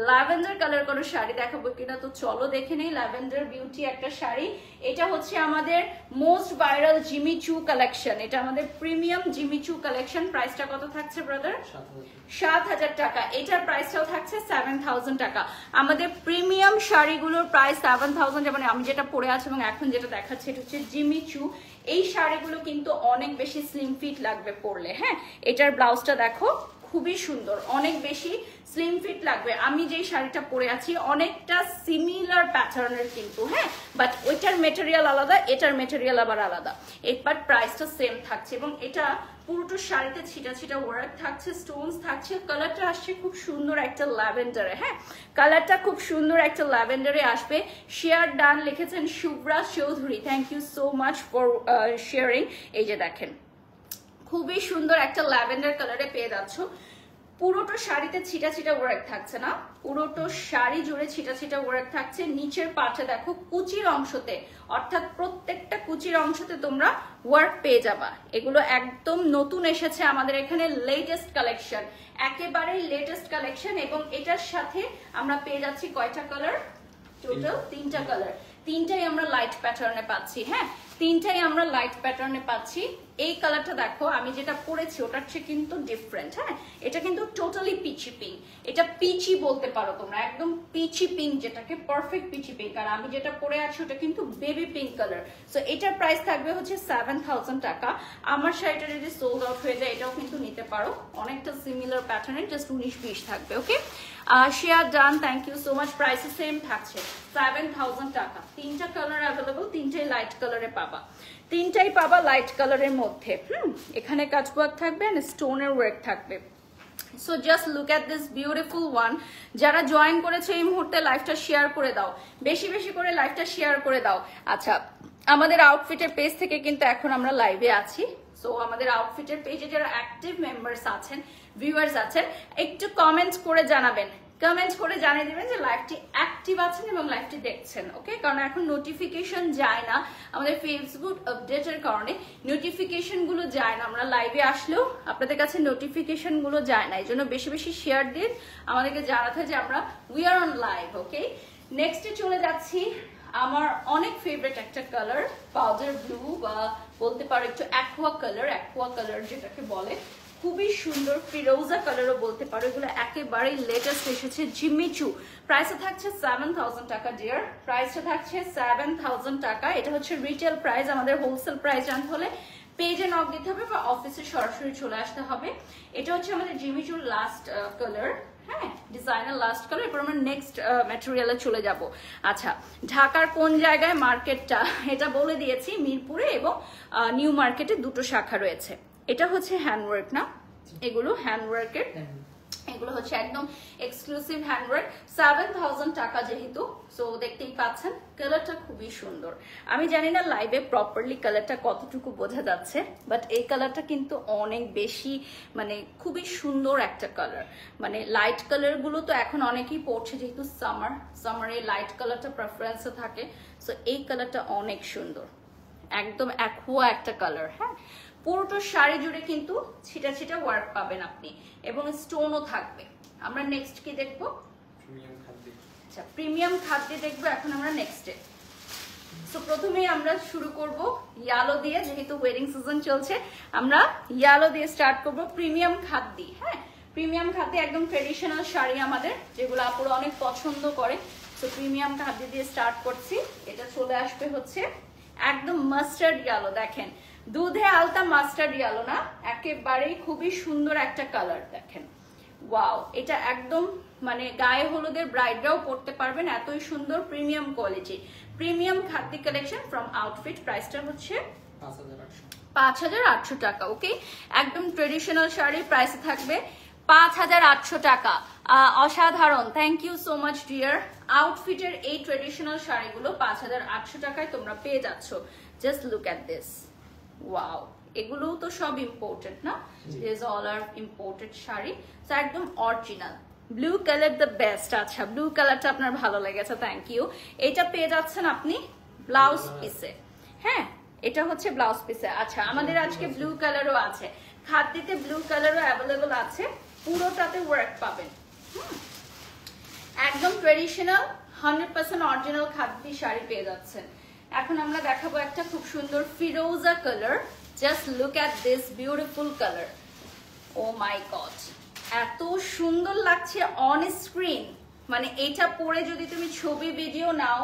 ল্যাভেন্ডার কালার কোনো শাড়ি দেখাবো কিনা, তো চলো দেখে নেই। ল্যাভেন্ডার বিউটি একটা শাড়ি, এটা হচ্ছে আমাদের মোস্ট ভাইরাল জিমিচু কালেকশন। এটা আমাদের প্রিমিয়াম জিমিচু কালেকশন। প্রাইসটা কত থাকছে ব্রাদার? 7000 টাকা। এটার প্রাইসটাও থাকছে 7000 টাকা। আমাদের প্রিমিয়াম শাড়িগুলোর প্রাইস 7000। যেমন আমি যেটা পরে আছি এবং এখন যেটা দেখাচ্ছে এটা হচ্ছে জিমিচু। এই শাড়িগুলো কিন্তু অনেক বেশি স্লিম ফিট লাগবে পরলে। হ্যাঁ, এটার ব্লাউজটা দেখো খুবই সুন্দর, অনেক বেশি স্লিম ফিট লাগবে। আমি যেই শাড়িটা পরে আছি অনেকটা সিমিলার প্যাটার্নের কিন্তু, হ্যাঁ, বাট ওইটার মেটেরিয়াল আলাদা, এটার মেটেরিয়াল আবার আলাদা। এবার প্রাইসটা সেম থাকছে এবং এটা পুরোটা শাড়িতে ছিটা ছিটা ওয়ার্ক থাকছে, স্টোনস থাকছে। কালারটা আসছে খুব সুন্দর একটা ল্যাভেন্ডারে। হ্যাঁ, কালারটা খুব সুন্দর একটা ল্যাভেন্ডারে আসবে। শেয়ার ডান লিখেছেন Shubhra Chowdhury, thank you so much for sharing. এই যে দেখেন খুবই সুন্দর একটা ল্যাভেন্ডার কালারে পেয়ে যাচ্ছ। পুরোটো শাড়িতে ছিটা ছিটা ওয়ার্ক থাকছে না, পুরোটো শাড়ি জুড়ে ছিটা ছিটা ওয়ার্ক থাকছে। নিচের পাটে দেখো কুচির অংশতে, অর্থাৎ প্রত্যেকটা কুচির অংশতে তোমরা ওয়ার্ক পেয়ে যাবা। এগুলো একদম নতুন এসেছে আমাদের এখানে, লেটেস্ট কালেকশন, একেবারেই লেটেস্ট কালেকশন। এবং এটার সাথে আমরা পেয়ে যাচ্ছি কয়টা কালার? টোটাল 3টা কালার। 3টাই আমরা লাইট প্যাটার্নে পাচ্ছি। হ্যাঁ, 3টাই আমরা লাইট প্যাটার্নে পাচ্ছি। এই কালারটা দেখো, আমি যেটা পরেছি ওটার চেয়ে কিন্তু ডিফারেন্ট। হ্যাঁ, এটা কিন্তু টোটালি পিচি পিঙ্ক, এটা পিচি বলতে পারো তোমরা, একদম পিচি পিঙ্ক, যেটাকে পারফেক্ট পিচি পিঙ্ক। আর আমি যেটা পরে আছি ওটা কিন্তু বেবি পিঙ্ক কালার। সো এটার প্রাইস থাকবে হচ্ছে 7000 টাকা। আমার শাড়িটা যদি সোল্ড আউট হয়ে যায় এটাও কিন্তু নিতে পারো, অনেকটা সিমিলার প্যাটার্নের, জাস্ট 19-20 থাকবে। Okay, share done, thank you so much. Price same থাকছে 7000 টাকা। 3টা কালার অ্যাভেলেবল, 3টাই লাইট কালারে পাবা, 3টাই পাবা লাইট কালারের মধ্যে। এখানে কাজ ওয়ার্ক থাকবে এন্ড স্টোনের ওয়ার্ক থাকবে। So just look at this beautiful one. যারা জয়েন করেছে এই মুহূর্তে লাইভটা শেয়ার করে দাও, বেশি বেশি করে লাইভটা শেয়ার করে দাও। আচ্ছা, আমাদের আউটফিটের পেজ থেকে কিন্তু এখন আমরা লাইভে আছি। সো আমাদের আউটফিটের পেজে যারা অ্যাক্টিভ মেম্বার্স আছেন, ভিউয়ার্স আছেন, একটু কমেন্ট করে জানাবেন, কমেন্ট করে জানিয়ে দিবেন যে লাইভটি অ্যাক্টিভ আছেন এবং লাইভটি দেখছেন। ওকে, কারণ এখন নোটিফিকেশন যায় না, আমাদের ফেসবুক আপডেটের কারণে নোটিফিকেশন গুলো যায় না। আমরা লাইভে আসলেও আপনাদের কাছে নোটিফিকেশন গুলো যায় না, এই জন্য বেশি বেশি শেয়ার দিন, আমাদেরকে জানাতে যে আমরা উই আর অন লাইভ। ওকে, নেক্সটে চলে যাচ্ছি। আমার অনেক ফেভারিট একটা কালার, পাউডার ব্লু বা বলতে পারো একটু অ্যাকোয়া কালার যেটাকে বলে, খুবই সুন্দর ফিরোজা কালারও বলতে পারো। এগুলো একেবারেই লেটেস্ট এসেছে, জিমিচু। প্রাইসটা থাকছে 7000 টাকা ডিয়ার, প্রাইসটা থাকছে 7000 টাকা। এটা হচ্ছে রিটেল প্রাইস, আমাদের হোলসেল প্রাইস জানতে হলে পেজে নক দিতে হবে বা অফিসে সরাসরি চলে আসতে হবে। এটা হচ্ছে আমাদের জিমিচুর লাস্ট কালার, হ্যাঁ, ডিজাইনার লাস্ট কালার। এরপর আমরা নেক্সট ম্যাটেরিয়ালে চলে যাব। আচ্ছা, ঢাকার কোন জায়গায় মার্কেটটা এটা বলে দিয়েছি, মিরপুরে এবং নিউ মার্কেটে দুটো শাখা রয়েছে। এটা হচ্ছে হ্যান্ডওয়ার্ক না, এগুলো হ্যান্ডওয়ার্কের, এগুলো হচ্ছে একদম এক্সক্লুসিভ হ্যান্ডওয়ার্ক। 7000 টাকা যেহেতু, সো দেখতেই পাচ্ছেন কালারটা খুবই সুন্দর। আমি জানি না লাইভে প্রপারলি কালারটা কতটুকু বোঝা যাচ্ছে, বাট এই কালারটা কিন্তু অনেক বেশি মানে খুবই সুন্দর একটা কালার। মানে লাইট কালার গুলো তো এখন অনেকেই পড়ছে, যেহেতু সামারে লাইট কালারটা প্রেফারেন্সে থাকে। সো এই কালারটা অনেক সুন্দর, একদম অ্যাকোয়া একটা কালার। হ্যাঁ, পুরোটা শাড়ি জুড়ে কিন্তু ছিটা ছিটা ওয়ার্ক পাবেন আপনি এবং স্টোনও থাকবে। আমরা নেক্সট কি দেখবো? আচ্ছা, প্রিমিয়াম খাদ্য দেখবো এখন আমরা নেক্সটে। সো প্রথমেই আমরা শুরু করব ইয়ালো দিয়ে, যেহেতু ওয়েডিং সিজন চলছে আমরা ইয়ালো দিয়ে স্টার্ট করব। প্রিমিয়াম খাদ্য, হ্যাঁ, প্রিমিয়াম খাদ্য একদম ট্রেডিশনাল শাড়ি আমাদের, যেগুলো আপুরা অনেক পছন্দ করে। সো প্রিমিয়াম খাদ্য দিয়ে স্টার্ট করছি। এটা চলে আসবে হচ্ছে একদম মাস্টার্ড ইয়েলো, দেখেন দুধে আলতা মাস্টার্ড ইয়েলো না, একেবারেই খুবই সুন্দর একটা কালার। দেখেন ওয়াও, এটা একদম মানে গায়ে হলুদের ব্রাইডরাও পড়তে পারবেন, এতই সুন্দর প্রিমিয়াম কোয়ালিটি। প্রিমিয়াম খাদ্য কালেকশন ফ্রম আউটফিট, প্রাইসটা হচ্ছে 5800 টাকা। ওকে, একদম ট্রেডিশনাল শাড়ি, প্রাইস থাকবে 5800 টাকা। অসাধারণ, thank you so much dear. আউটফিটের এই ট্রেডিশনাল শাড়িগুলো 5800 টাকায় তোমরা পেয়ে যাচ্ছ। Just look at this, wow, এগুলো তো সব ইম্পোর্টেড না, দিস অল আর ইম্পোর্টেড শাড়ি। সো একদম original blue colour, the best. আচ্ছা, ব্লু কালারটা আপনার ভালো লেগেছে, থ্যাংক ইউ। এটা পেয়ে যাচ্ছেন আপনি ব্লাউজ পিসে, হ্যাঁ, এটা হচ্ছে ব্লাউজ পিসে। আচ্ছা, আমাদের আজকে ব্লু কালারও আছে, খাদ্যতে ব্লু কালারও অ্যাভেলেবল আছে, পুরোটাতে ওয়ার্ক পাবেন। একদম ট্রেডিশনাল 100% অরিজিনাল খাদ্য শাড়ি পেয়ে যাচ্ছেন। এখন আমরা দেখাবো একটা খুব সুন্দর ফিরোজা colour. Just look at this beautiful colour, oh my God, এত সুন্দর লাগছে অন স্ক্রিন। মানে এটা পরে যদি তুমি ছবি ভিডিও নাও,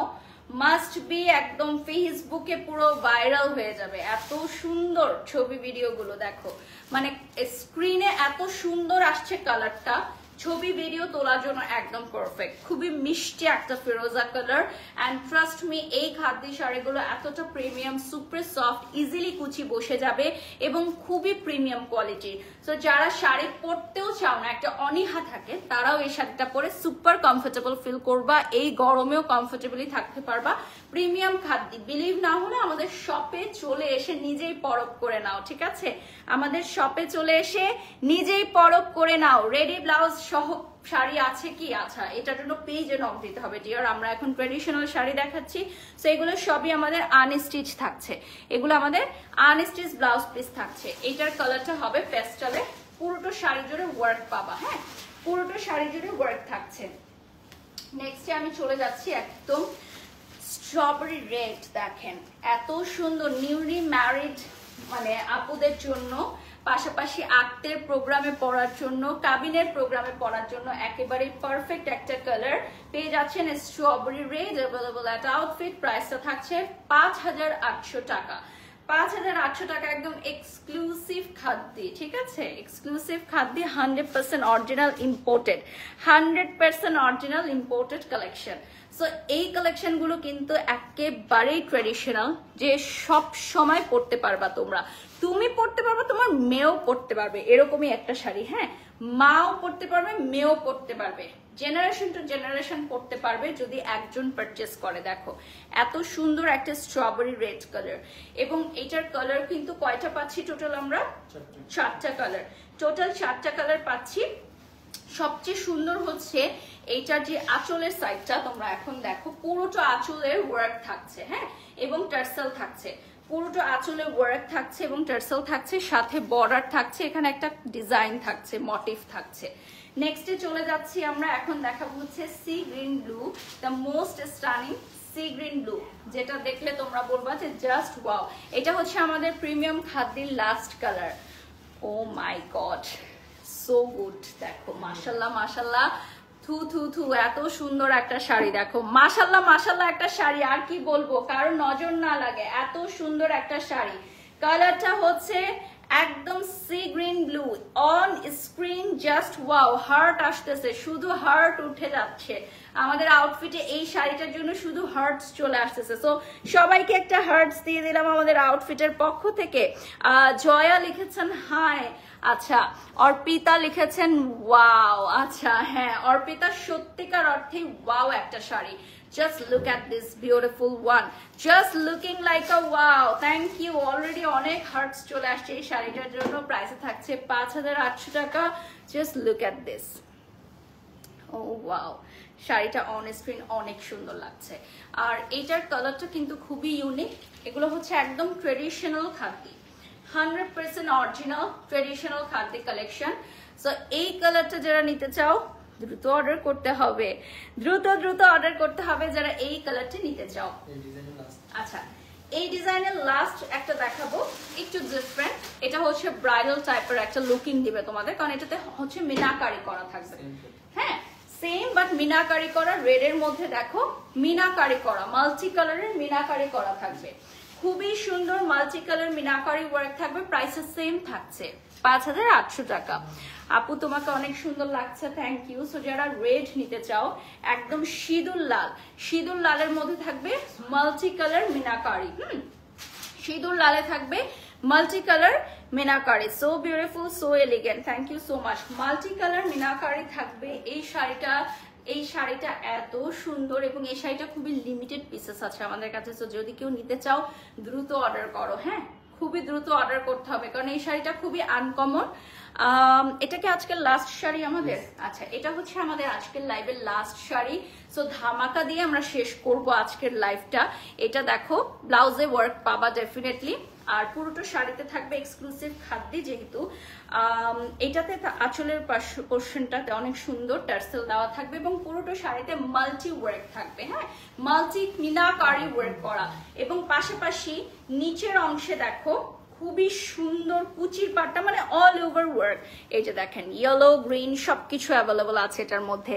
মাস্ট বি একদম ফেসবুকে পুরো ভাইরাল হয়ে যাবে, এত সুন্দর ছবি ভিডিও গুলো। দেখো মানে স্ক্রিনে এত সুন্দর আসছে কালারটা, ছবি ভিডিও তোলার জন্য একদম পারফেক্ট। খুবই মিষ্টি একটা ফিরোজা কালার, অ্যান্ড ট্রাস্ট মি এই খাদ্য শাড়িগুলো এতটা প্রিমিয়াম, সুপার সফট, ইজিলি কুচি বসে যাবে এবং খুবই প্রিমিয়াম কোয়ালিটির। সো যারা শাড়ি পরতেও চাও না, একটা অনীহা থাকে, তারাও এই শাড়িটা পরে সুপার কমফোর্টেবল ফিল করবা, এই গরমেও কমফোর্টেবলি থাকতে পারবা। প্রিমিয়াম খাদ্য, বিলিভ না হলে আমাদের শপে চলে এসে নিজেই পরখ করে নাও, ঠিক আছে? আমাদের শপে চলে এসে নিজেই পরখ করে নাও। রেডি ব্লাউজ সহ শাড়ি আছে কি? আচ্ছা, এটার জন্য পেজে নক দিতে হবে ডিয়ার। আমরা এখন ট্রেডিশনাল শাড়ি দেখাচ্ছি, সো এগুলো সবই আমাদের আনস্টিচ থাকছে, এগুলো আমাদের আনস্টিচ ব্লাউজ পিস থাকছে। এটার কালারটা হবে পেস্টালে, পুরোটা শাড়ি জুড়ে ওয়ার্ক পাবা, হ্যাঁ, পুরোটা শাড়ি জুড়ে ওয়ার্ক থাকছে। নেক্সটে আমি চলে যাচ্ছি একদম স্ট্রবেরি রেড। দেখেন এত সুন্দর, নিউলি ম্যারিড মানে আপুদের জন্য, পাশাপাশি আর্টের প্রোগ্রামে পড়ার জন্য, কাবিনের প্রোগ্রামে পড়ার জন্য একেবারে পারফেক্ট একটা কালার পেয়ে যাচ্ছেন। স্ট্রবেরি রেড অ্যাভেলেবল একটা আউটফিট, প্রাইসটা থাকছে 5800 টাকা। 5800 টাকা, একদম এক্সক্লুসিভ খাদ্যি, ঠিক আছে? Exclusive খাদ্যি, 100% original imported, 100% original imported collection. So এই কালেকশন গুলো কিন্তু একেবারেই ট্রেডিশনাল, যে সব সময় পড়তে পারবা তোমরা, তুমি পড়তে পারবা, তোমার মেয়েও পড়তে পারবে, এরকমই একটা শাড়ি। হ্যাঁ, মাও পড়তে পারবে, মেয়েও পড়তে পারবে, জেনারেশন টু জেনারেশন পড়তে পারবে যদি একজন পারচেস করে। দেখো এত সুন্দর একটা স্ট্রবেরি রেড কালার, এবং এটার কালার কিন্তু কয়টা পাচ্ছি টোটাল আমরা? 4টা কালার, টোটাল 4টা কালার পাচ্ছি। সবচেয়ে সুন্দর হচ্ছে এইটার যে আঁচলের সাইডটা, তোমরা এখন দেখো পুরোটা আঁচলের ওয়ার্ক থাকছে, হ্যাঁ, এবং টার্সেল থাকছে, পুরোটা আঁচলের ওয়ার্ক থাকছে এবং টার্সেল থাকছে, সাথে বর্ডার থাকছে, এখানে একটা ডিজাইন থাকছে, মোটিভ থাকছে। নেক্সটে চলে যাচ্ছি আমরা, এখন দেখাবো হচ্ছে sea green blue, the most stunning sea green blue, যেটা দেখলে তোমরা বলবা যে জাস্ট ওয়াও। এটা হচ্ছে আমাদের প্রিমিয়াম খাদ্যের last colour. Oh my god, so good. দেখো মাশাল্লাহ মাশাল্লাহ, থু থু থু, এত সুন্দর একটা শাড়ি। দেখো মাশাল্লাহ মাশাল্লাহ একটা শাড়ি, আর কি বলবো, কারো নজর না লাগে, এত সুন্দর একটা শাড়ি। কালারটা হচ্ছে একদম sea green blue, on screen just wow, heart আসতেছে, শুধু হার্ট উঠে যাচ্ছে আমাদের আউটফিটে। এই শাড়িটার জন্য শুধু হার্টস চলে আসতেছে। সো সবাইকে একটা হার্টস দিয়ে দিলাম আমাদের আউটফিটের পক্ষ থেকে। জয়া লিখেছেন হাই, আচ্ছা। অর্পিতা লিখেছেন ওয়াও, আচ্ছা হ্যাঁ অর্পিতা, সত্যিকার অর্থে ওয়াও একটা sari. Just look at this beautiful one, just looking like a wow. Thank you, already অনেক হার্টস চলে আসছে এই শাড়িটার জন্য। প্রাইসে থাকছে 5800 টাকা। Just look at this, oh wow, শাড়িটা অন স্ক্রিন অনেক সুন্দর লাগছে। আর এইটার কালারটা কিন্তু খুবই ইউনিক। এগুলো হচ্ছে একদম traditional khadi, 100% original traditional khadi collection. So এই কালারটা যারা নিতে চাও দ্রুত অর্ডার করতে হবে, দ্রুত অর্ডার করতে হবে যারা এই কালারটা নিতে চাও। আচ্ছা, এই ডিজাইনের লাস্ট একটা দেখাবো, একটু ডিফারেন্ট। এটা হচ্ছে ব্রাইডাল টাইপের একটা লুকিং দিবে তোমাদের, কারণ এটাতে হচ্ছে মিনাকারি করা থাকবে। হ্যাঁ সেম, বাট মিনাকারি করা, রেড এর মধ্যে দেখো মিনাকারি করা, মাল্টি কালারের মিনাকারি করা থাকবে, খুবই সুন্দর মাল্টি কালার মিনাকারি ওয়ার্ক থাকবে। প্রাইসের সেম থাকছে 5800 টাকা। আপু তোমাকে অনেক সুন্দর লাগছে, থ্যাংক ইউ। সো যারা রেড নিতে চাও, একদম সিঁদুর লাল, সিঁদুর লালের মধ্যে থাকবে মাল্টি কালার মিনাকারি, সিঁদুর লালে থাকবে multi colour meenakari. So beautiful, so elegant, thank you so much. Multi colour meenakari থাকবে এই শাড়িটা। এই শাড়িটা এত সুন্দর, এবং এই শাড়িটা খুবই লিমিটেড পিসেস আছে আমাদের কাছে। সো যদি কেউ নিতে চাও দ্রুত অর্ডার করো, হ্যাঁ খুবই দ্রুত অর্ডার করতে হবে, কারণ এই শাড়িটা খুবই আনকমন। এটাকে আজকের লাস্ট শাড়ি আমাদের, আচ্ছা এটা হচ্ছে আমাদের আজকের লাইভের লাস্ট শাড়ি। সো ধামাকা দিয়ে আমরা শেষ করব আজকের লাইভটা। এটা দেখো ব্লাউজে ওয়ার্ক পাবা ডেফিনেটলি, আর পুরোটা শাড়িতে থাকবে এক্সক্লুসিভ খাদ্যি, যেহেতু এটাতে আঁচলের পোর্শনটাতে অনেক সুন্দর টার্সেল দেওয়া থাকবে, এবং পুরোটা শাড়িতে মাল্টি ওয়ার্ক থাকবে, হ্যাঁ মাল্টি মিনাকারি ওয়ার্ক করা, এবং পাশাপাশি নিচের অংশে দেখো খুবই সুন্দর কুচির পাটটা, মানে অল ওভার ওয়ার্ক। এই যে দেখেন ইয়েলো গ্রিন সবকিছু অ্যাভেলেবল আছে এটার মধ্যে।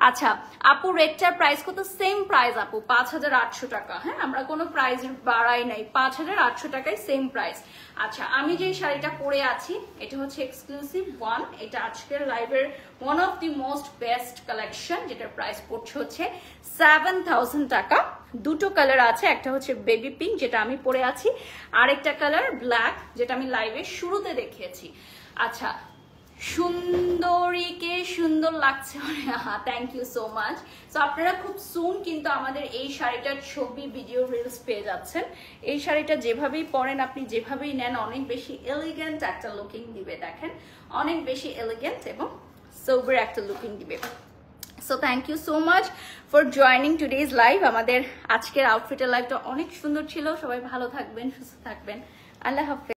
আচ্ছা আপু রেটটার প্রাইস কত? সেম প্রাইস আপু, 5800 টাকা। হ্যাঁ আমরা কোনো প্রাইস বাড়াই নাই, 5800 টাকায় সেম প্রাইস। আচ্ছা আমি যে শাড়িটা পরে আছি এটা হচ্ছে এক্সক্লুসিভ ওয়ান, এটা আজকের লাইভের one of the most best collection, যেটার প্রাইস পড়ছে হচ্ছে 7000 টাকা। দুটো কালার আছে, একটা হচ্ছে বেবি পিঙ্ক যেটা আমি পরে আছি, আরেকটা কালার ব্ল্যাক যেটা আমি লাইভের শুরুতে দেখিয়েছি। আচ্ছা সুন্দরীকে সুন্দর লাগছে, thank you so much. So আপনারা খুব সুন কিন্তু আমাদের এই শাড়িটার ছবি ভিডিও রিলস পেয়ে যাচ্ছেন। এই শাড়িটা যেভাবেই পরেন আপনি, যেভাবেই নেন, অনেক বেশি এলিগেন্ট একটা লুকিং দিবে, দেখেন অনেক বেশি এলিগেন্ট এবং সোবার একটা লুকিং দিবে। So thank you so much for joining today's live. আমাদের আজকের আউটফিটের লাইভটা অনেক সুন্দর ছিল। সবাই ভালো থাকবেন, সুস্থ থাকবেন, আল্লাহ হাফেজ।